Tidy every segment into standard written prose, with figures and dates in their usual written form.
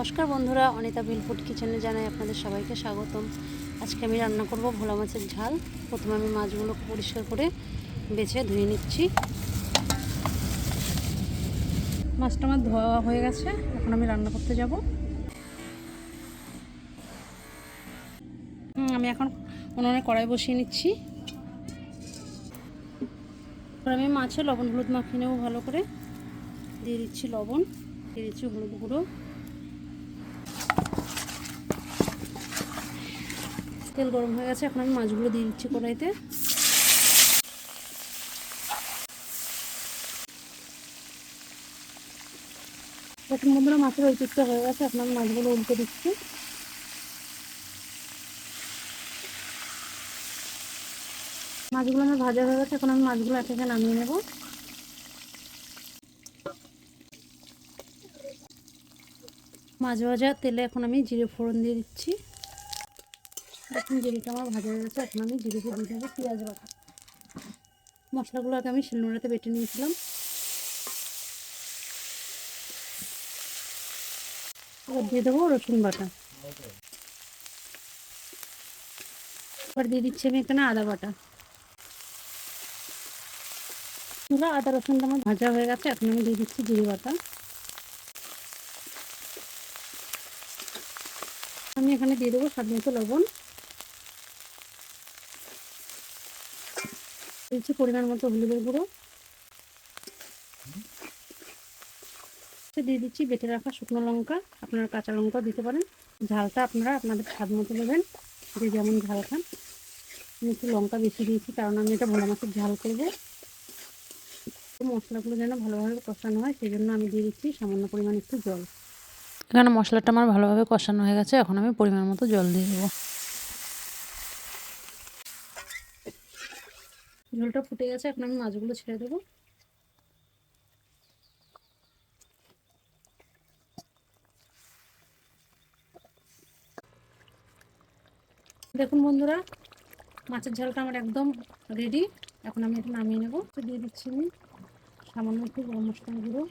নমস্কার বন্ধুরা, অনিতা ভিল ফুড কিচেনে জানাই আপনাদের সবাইকে স্বাগতম। আজকে আমি রান্না করব ভোলা মাছের ঝাল। প্রথমে আমি মাছগুলো পরিষ্কার করে বেছে ধুয়ে নিচ্ছি। মাছটা আমার ধোয়া হয়ে গেছে, এখন আমি রান্না করতে যাব। আমি এখন উনুনে কড়াই বসিয়ে নিচ্ছি। আমি মাছে লবণ হলুদ মাখিয়ে নেব ভালো করে। দিয়ে দিচ্ছি লবণ, দিয়ে দিচ্ছি হলুদ গুঁড়ো। তেল গরম হয়ে গেছে, এখন আমি মাছগুলো দিয়ে দিচ্ছি কড়াইতে। এখন বন্ধুরা মাছের ওই পিঠটা হয়ে গেছে, এখন আমি মাছগুলো উল্টে দিচ্ছি। মাছগুলো আমার ভাজা হয়ে গেছে, এখন আমি মাছগুলো একে একে নামিয়ে নেব। মাছ ভাজা তেলে এখন আমি জিরে ফোড়ন দিয়ে দিচ্ছি। এখন জিরেটা আমার ভাজা হয়ে গেছে, এখন আমি জিরেকে দিয়ে দেবো পেঁয়াজ বাটা। মশলাগুলো আগে আমি শিলনোড়াতে বেটে নিয়েছিলাম। এবার দিয়ে দেবো রসুন বাটা। এবার দিয়ে দিচ্ছি আমি এখানে আদা বাটা। আদা রসুনটা আমার ভাজা হয়ে গেছে, এখন আমি দিয়ে দিচ্ছি জিরে বাটা। আমি এখানে দিয়ে দেবো স্বাদ মতো লবণ, দিচ্ছি পরিমাণ মতো হলুদের গুঁড়ো, দিয়ে দিচ্ছি বেটে রাখা শুকনো লঙ্কা। আপনারা কাঁচা লঙ্কাও দিতে পারেন। ঝালটা আপনারা আপনাদের স্বাদ মতো দেবেন, যে যেমন ঝাল খান। আমি একটু লঙ্কা বেশি দিয়েছি, কারণ আমি এটা ভোলা মাছের ঝাল করবো। মশলাগুলো যেন ভালোভাবে কষানো হয়, সেই জন্য আমি দিয়ে দিচ্ছি সামান্য পরিমাণ একটু জল। এখানে মশলাটা আমার ভালোভাবে কষানো হয়ে গেছে, এখন আমি পরিমাণ মতো জল দিয়ে দেবো। ঝোলটা ফুটে গেছে, এখন আমি মাছগুলো ছেড়ে দেবো। দেখুন বন্ধুরা, মাছের ঝালটা আমার একদম রেডি। এখন আমি এটা নামিয়ে নেবো। দিয়ে দিচ্ছি আমি সামান্য একটু গরম মশলার গুঁড়ো।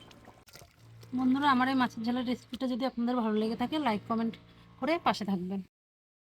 বন্ধুরা, আমার এই মাছের ঝালের রেসিপিটা যদি আপনাদের ভালো লেগে থাকে, লাইক কমেন্ট করে পাশে থাকবেন।